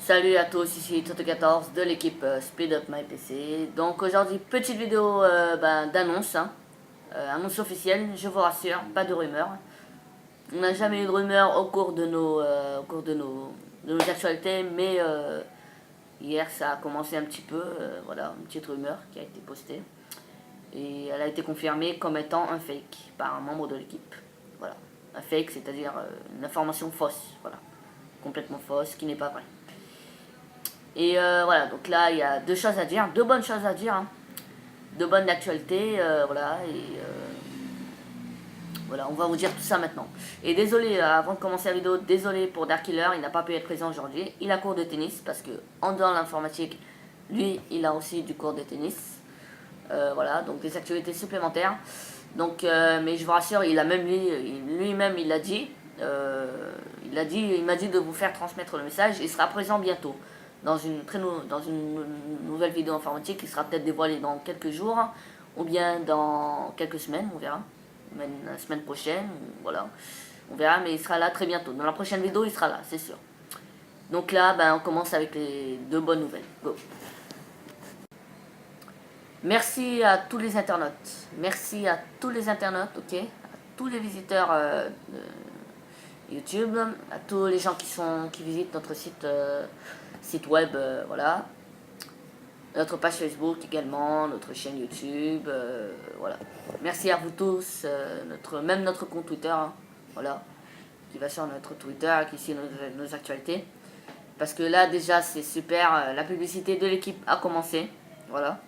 Salut à tous, ici Toto14 de l'équipe Speed Up My PC. Donc aujourd'hui, petite vidéo d'annonce, annonce officielle, je vous rassure, pas de rumeurs. On n'a jamais eu de rumeurs au cours de nos actualités, mais hier ça a commencé un petit peu, voilà, une petite rumeur qui a été postée. Et elle a été confirmée comme étant un fake par un membre de l'équipe. Voilà, un fake, c'est-à-dire une information fausse, voilà, complètement fausse, qui n'est pas vraie. Et voilà, donc là il y a deux choses à dire, deux bonnes choses à dire, hein. Deux bonnes actualités, voilà, et voilà, on va vous dire tout ça maintenant. Et désolé, avant de commencer la vidéo, désolé pour Dark Killer, il n'a pas pu être présent aujourd'hui. Il a cours de tennis, parce que en dehors de l'informatique, lui, il a aussi du cours de tennis. Voilà, donc des actualités supplémentaires. Donc, mais je vous rassure, il a même lui-même, il l'a dit. Il m'a dit de vous faire transmettre le message. Il sera présent bientôt dans dans une nouvelle vidéo informatique qui sera peut-être dévoilée dans quelques jours ou bien dans quelques semaines, on verra. Même la semaine prochaine, voilà. On verra, mais il sera là très bientôt. Dans la prochaine vidéo, il sera là, c'est sûr. Donc là, on commence avec les deux bonnes nouvelles. Go. Merci à tous les internautes. Merci à tous les internautes, ok, à tous les visiteurs de YouTube, à tous les gens qui visitent notre site web, voilà. Notre page Facebook également, notre chaîne YouTube, voilà. Merci à vous tous, même notre compte Twitter, hein, voilà, qui va sur notre Twitter, qui suit nos actualités. Parce que là déjà c'est super, la publicité de l'équipe a commencé, voilà.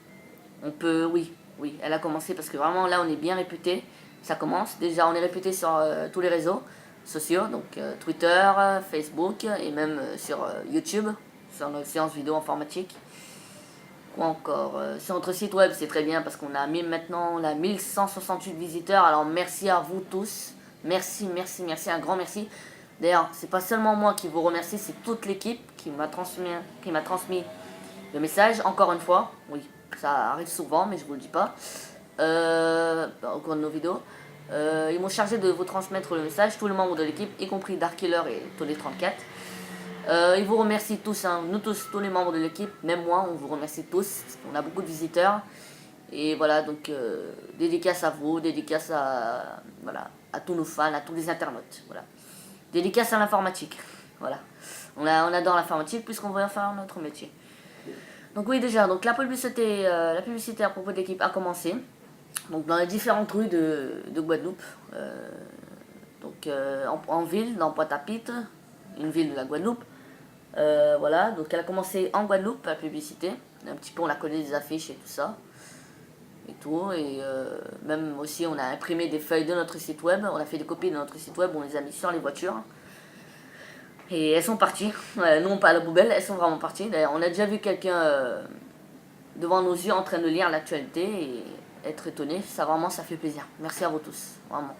On peut, oui, elle a commencé parce que vraiment là on est bien réputé. Ça commence. Déjà on est réputé sur tous les réseaux sociaux, donc Twitter, Facebook et même sur YouTube, sur nos séances vidéo informatiques. Quoi encore sur notre site web c'est très bien parce qu'on a maintenant on a 1168 visiteurs. Alors merci à vous tous. Merci, un grand merci. D'ailleurs, c'est pas seulement moi qui vous remercie, c'est toute l'équipe qui m'a transmis le message, encore une fois, oui, ça arrive souvent, mais je vous le dis pas, au cours de nos vidéos. Ils m'ont chargé de vous transmettre le message, tous les membres de l'équipe, y compris Dark Killer et Tony 34. Ils vous remercient tous, hein, nous tous, tous les membres de l'équipe, même moi, on vous remercie tous, on a beaucoup de visiteurs. Et voilà, donc dédicace à vous, dédicace voilà, à tous nos fans, à tous les internautes. Voilà. Dédicace à l'informatique. Voilà. On adore l'informatique puisqu'on veut en faire notre métier. Donc oui déjà, donc la publicité à propos de l'équipe a commencé. Donc dans les différentes rues de Guadeloupe. Donc en ville, dans Pointe-à-Pitre, une ville de la Guadeloupe. Voilà, donc elle a commencé en Guadeloupe, la publicité. Un petit peu on la connaît des affiches et tout ça. Et tout, et même aussi on a imprimé des feuilles de notre site web. On a fait des copies de notre site web, on les a mis sur les voitures. Et elles sont parties, non pas à la poubelle, elles sont vraiment parties. D'ailleurs, on a déjà vu quelqu'un devant nos yeux en train de lire l'actualité et être étonné. Ça vraiment, ça fait plaisir. Merci à vous tous, vraiment.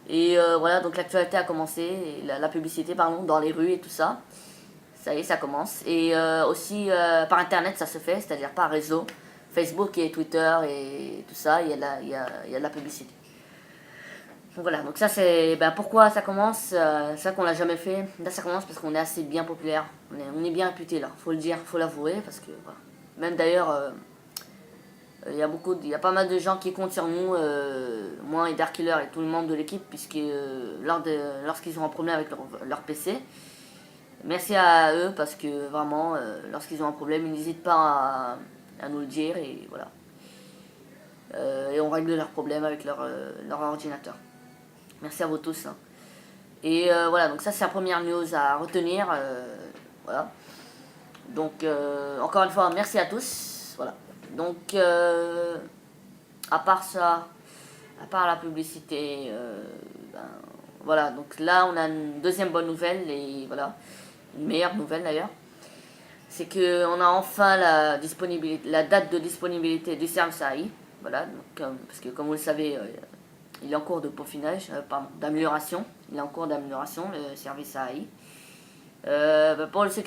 Et voilà, donc l'actualité a commencé, et la publicité, pardon, dans les rues et tout ça. Ça y est, ça commence. Et aussi par internet, ça se fait, c'est-à-dire par réseau. Facebook et Twitter et tout ça, il y a de la publicité. Donc voilà, donc ça c'est pourquoi ça commence, ça qu'on l'a jamais fait. Là ça commence parce qu'on est assez bien populaire, on est bien réputé là, faut le dire, faut l'avouer, parce que voilà. Même d'ailleurs, il y a pas mal de gens qui comptent sur nous, moi et Dark Killer et tout le monde de l'équipe, puisque lorsqu'ils ont un problème avec leur PC, merci à eux parce que vraiment, lorsqu'ils ont un problème, ils n'hésitent pas à nous le dire et voilà. Et on règle leurs problèmes avec leur ordinateur. Merci à vous tous. Hein. Et voilà, donc ça c'est la première news à retenir. Voilà. Donc encore une fois, merci à tous. Voilà. Donc à part ça, à part la publicité, voilà. Donc là on a une deuxième bonne nouvelle et voilà, une meilleure nouvelle d'ailleurs. C'est qu'on a enfin la date de disponibilité du service AI. Voilà, donc, parce que comme vous le savez, il est en cours de peaufinage, d'amélioration. Il est en cours d'amélioration, le service AI. Pour ceux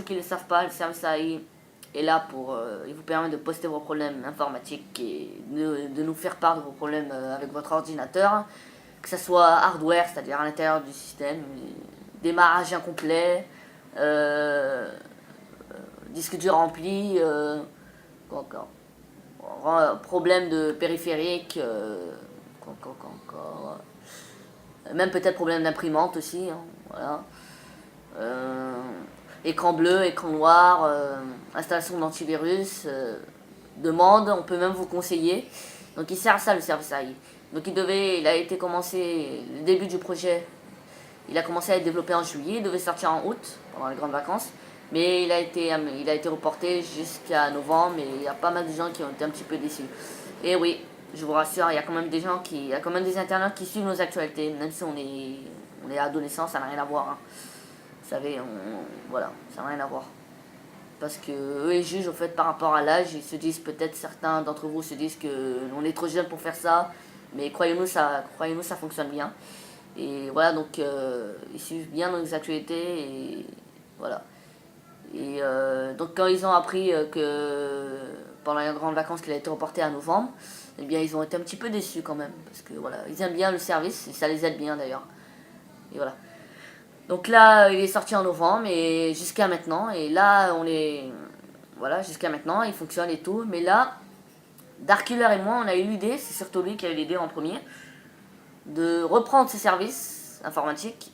qui ne le savent pas, le service AI est là il vous permet de poster vos problèmes informatiques et de nous faire part de vos problèmes avec votre ordinateur. Que ce soit hardware, c'est-à-dire à l'intérieur du système, démarrage incomplet, disque dur rempli, quoi encore, problème de périphérique, même peut-être problème d'imprimante aussi, hein, voilà. Euh, Écran bleu, écran noir, installation d'antivirus, demande, on peut même vous conseiller. Donc il sert à ça le service AI. Donc il a été commencé, le début du projet, il a commencé à être développé en juillet, il devait sortir en août, pendant les grandes vacances. Mais il a été reporté jusqu'à novembre et il y a pas mal de gens qui ont été un petit peu déçus. Et oui, je vous rassure, il y a quand même il y a quand même des internautes qui suivent nos actualités, même si on est adolescent, ça n'a rien à voir, hein. Vous savez, voilà, ça n'a rien à voir. Parce que eux ils jugent au fait par rapport à l'âge, ils se disent peut-être certains d'entre vous se disent que on est trop jeune pour faire ça, mais croyez-nous ça fonctionne bien. Et voilà, donc ils suivent bien nos actualités et voilà. Et donc quand ils ont appris que pendant les grandes vacances qu'il a été reporté à novembre, eh bien ils ont été un petit peu déçus quand même parce que voilà, ils aiment bien le service et ça les aide bien d'ailleurs. Et voilà. Donc là, il est sorti en novembre et jusqu'à maintenant. Et là, on est. Voilà, jusqu'à maintenant, il fonctionne et tout. Mais là, Darkiller et moi, on a eu l'idée, c'est surtout lui qui a eu l'idée en premier, de reprendre ses services informatiques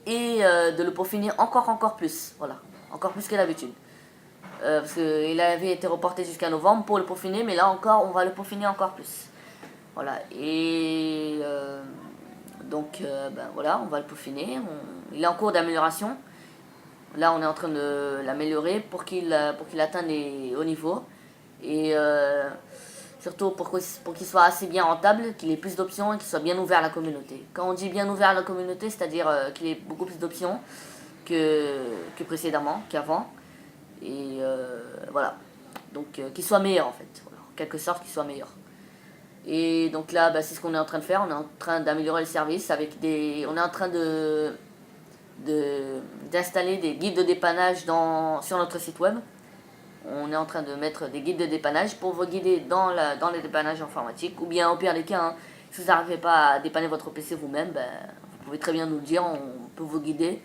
et de le peaufiner encore plus. Voilà, encore plus que d'habitude. Parce qu'il avait été reporté jusqu'à novembre pour le peaufiner, mais là encore, on va le peaufiner encore plus. Voilà, et ben voilà, on va le peaufiner. Il est en cours d'amélioration. Là, on est en train de l'améliorer pour qu'il atteigne les hauts niveaux. Et surtout pour qu'il soit assez bien rentable, qu'il ait plus d'options et qu'il soit bien ouvert à la communauté. Quand on dit bien ouvert à la communauté, c'est-à-dire qu'il ait beaucoup plus d'options que précédemment, qu'avant. Et voilà. Donc qu'il soit meilleur en fait. Voilà. En quelque sorte, qu'il soit meilleur. Et donc là, bah, c'est ce qu'on est en train de faire. On est en train d'améliorer le service avec des. On est en train d'installer des guides de dépannage sur notre site web. On est en train de mettre des guides de dépannage pour vous guider dans les dépannages informatiques. Ou bien, au pire des cas, hein, si vous n'arrivez pas à dépanner votre PC vous-même, ben, vous pouvez très bien nous le dire. On peut vous guider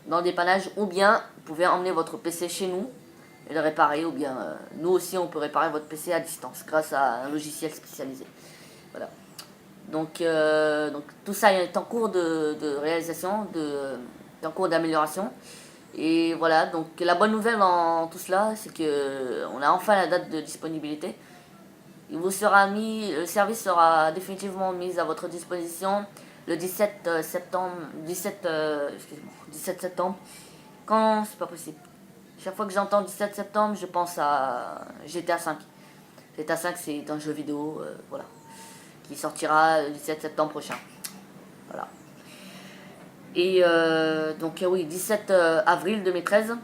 dans le dépannage. Ou bien, vous pouvez emmener votre PC chez nous et le réparer. Ou bien, nous aussi, on peut réparer votre PC à distance grâce à un logiciel spécialisé. Voilà. Donc tout ça est en cours de réalisation, en cours d'amélioration. Et voilà, donc la bonne nouvelle dans tout cela, c'est que on a enfin la date de disponibilité. Le service sera définitivement mis à votre disposition le 17 septembre, 17 septembre. Quand c'est pas possible. Chaque fois que j'entends 17 septembre, je pense à GTA 5. GTA 5, c'est un jeu vidéo, voilà, qui sortira le 17 septembre prochain. Voilà. Et oui, 17 avril 2013.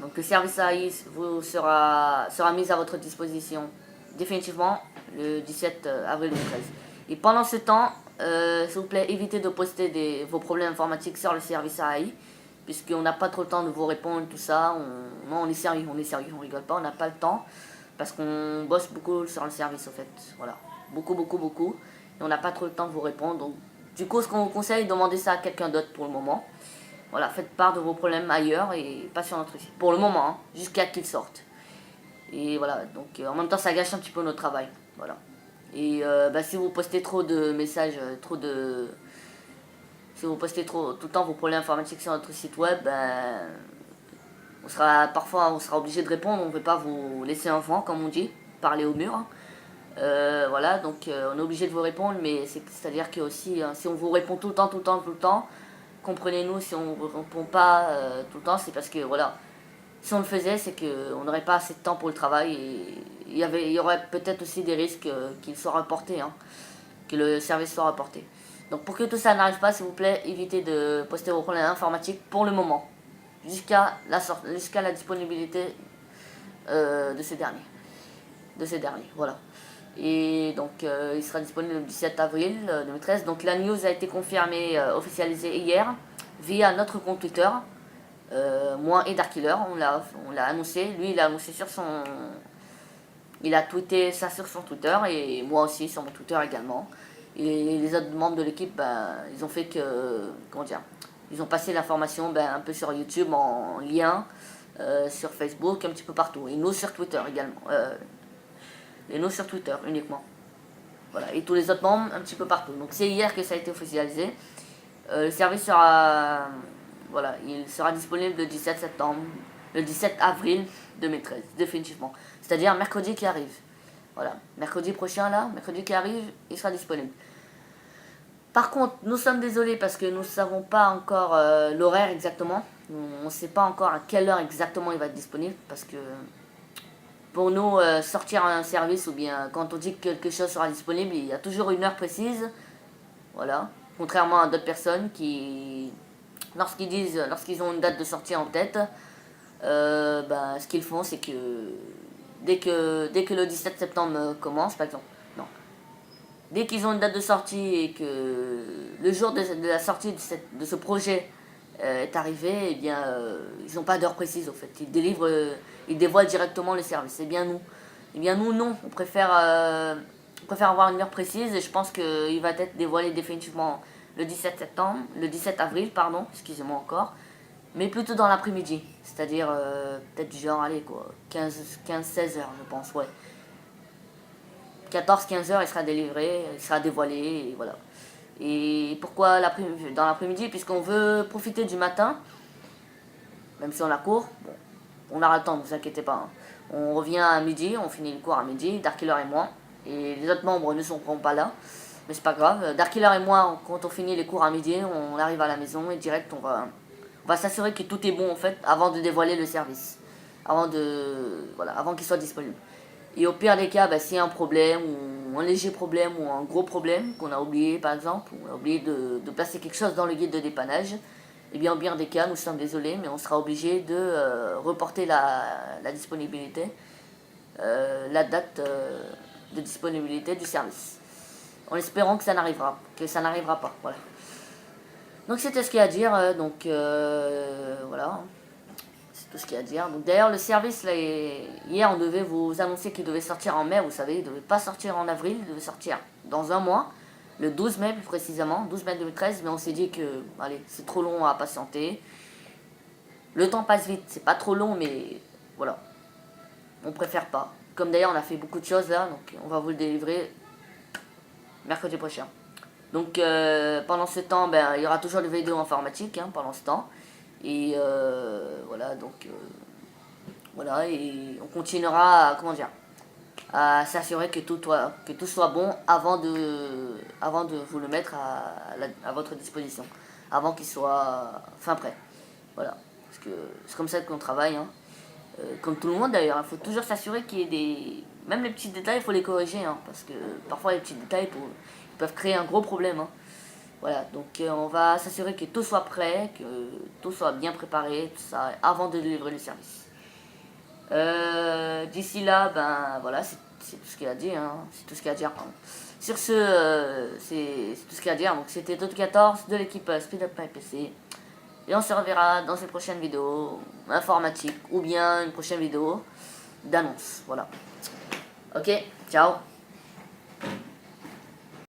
Donc le service AI sera mis à votre disposition définitivement le 17 avril 2013. Et pendant ce temps, s'il vous plaît, évitez de poster vos problèmes informatiques sur le service AI, puisqu'on n'a pas trop le temps de vous répondre, tout ça. On est sérieux, on rigole pas, on n'a pas le temps, parce qu'on bosse beaucoup sur le service, au fait. Voilà, beaucoup. Et on n'a pas trop le temps de vous répondre, donc du coup, ce qu'on vous conseille, demandez ça à quelqu'un d'autre pour le moment. Voilà, faites part de vos problèmes ailleurs et pas sur notre site. Pour le moment, hein, jusqu'à qu'ils sortent. Et voilà, donc en même temps, ça gâche un petit peu notre travail. Voilà. Et si vous postez trop de messages, si vous postez trop tout le temps vos problèmes informatiques sur notre site web, parfois on sera obligé de répondre. On ne peut pas vous laisser un vent, comme on dit, parler au mur, hein. Voilà, donc on est obligé de vous répondre, mais c'est-à-dire que aussi, hein, si on vous répond tout le temps, comprenez-nous, si on ne vous répond pas tout le temps, c'est parce que voilà, si on le faisait, c'est qu'on n'aurait pas assez de temps pour le travail et il y aurait peut-être aussi des risques qu'il soit reporté, hein, que le service soit reporté. Donc pour que tout ça n'arrive pas, s'il vous plaît, évitez de poster vos problèmes informatiques pour le moment, jusqu'à la disponibilité de ces derniers. Voilà. Et donc il sera disponible le 17 avril 2013. Donc la news a été confirmée, officialisée hier via notre compte Twitter. Moi et Darkiller, on l'a annoncé. Lui, il a annoncé il a tweeté ça sur son Twitter et moi aussi sur mon Twitter également. Et les autres membres de l'équipe, ils ont fait que, comment dire, Ils ont passé l'information un peu sur YouTube en lien, sur Facebook, un petit peu partout. Et nous sur Twitter également. Et nous sur Twitter uniquement. Voilà. Et tous les autres membres un petit peu partout. Donc c'est hier que ça a été officialisé. Le service sera, voilà, il sera disponible le 17 septembre, le 17 avril 2013, définitivement. C'est-à-dire mercredi qui arrive. Voilà, mercredi prochain là, mercredi qui arrive, il sera disponible. Par contre, nous sommes désolés parce que nous ne savons pas encore l'horaire exactement. On ne sait pas encore à quelle heure exactement il va être disponible parce que pour nous, sortir un service ou bien quand on dit que quelque chose sera disponible, il y a toujours une heure précise. Voilà. Contrairement à d'autres personnes qui, lorsqu'ils ont une date de sortie en tête, ce qu'ils font, c'est que dès que le 17 septembre commence, par exemple, non, dès qu'ils ont une date de sortie et que le jour de la sortie de ce projet est arrivé, eh bien, ils n'ont pas d'heure précise, au fait. Ils dévoilent directement le service. Eh bien, nous, non. On préfère avoir une heure précise et je pense qu'il va être dévoilé définitivement le 17 septembre, le 17 avril, pardon, excusez-moi encore, mais plutôt dans l'après-midi, c'est-à-dire peut-être du genre, allez quoi, 15-16 heures, je pense, ouais. 14-15 heures, il sera délivré, il sera dévoilé, et voilà. Et pourquoi dans l'après-midi? Puisqu'on veut profiter du matin, même si on a cours, bon, on aura le temps, ne vous inquiétez pas. Hein. On revient à midi, on finit le cours à midi, Darkiller et moi, et les autres membres ne seront pas là, mais c'est pas grave. Darkiller et moi, quand on finit les cours à midi, on arrive à la maison et direct, on va s'assurer que tout est bon en fait, avant de dévoiler le service, avant qu'il soit disponible. Et au pire des cas, s'il y a un problème, ou un léger problème, ou un gros problème, qu'on a oublié par exemple, ou on a oublié de placer quelque chose dans le guide de dépannage, et bien au pire des cas, nous sommes désolés, mais on sera obligé de reporter la disponibilité, la date de disponibilité du service. En espérant que ça n'arrivera pas, voilà. Donc c'était ce qu'il y a à dire, voilà. C'est tout ce qu'il y a à dire. Donc d'ailleurs le service là, hier on devait vous annoncer qu'il devait sortir en mai, vous savez, il devait pas sortir en avril, il devait sortir dans un mois, le 12 mai plus précisément, 12 mai 2013, mais on s'est dit que, allez, c'est trop long à patienter. Le temps passe vite, c'est pas trop long, mais voilà, on préfère pas. Comme d'ailleurs on a fait beaucoup de choses là, donc on va vous le délivrer mercredi prochain. Donc pendant ce temps, il y aura toujours des vidéos informatiques pendant ce temps. Et voilà, donc voilà, et on continuera à, à s'assurer que tout soit bon avant de vous le mettre à votre disposition, avant qu'il soit fin prêt. Voilà, parce que c'est comme ça qu'on travaille, hein. Comme tout le monde d'ailleurs, il faut toujours s'assurer qu'il y ait même les petits détails, il faut les corriger, parce que parfois les petits détails ils peuvent créer un gros problème. Voilà, donc on va s'assurer que tout soit prêt, que tout soit bien préparé, tout ça, avant de délivrer le service. D'ici là, voilà, c'est tout ce qu'il y a à dire, c'est tout ce qu'il y a à dire. Sur ce, c'est tout ce qu'il y a à dire. Donc c'était Dot14 de l'équipe Speed Up My PC. Et on se reverra dans une prochaine vidéo informatique ou bien une prochaine vidéo d'annonce. Voilà. Ok, ciao.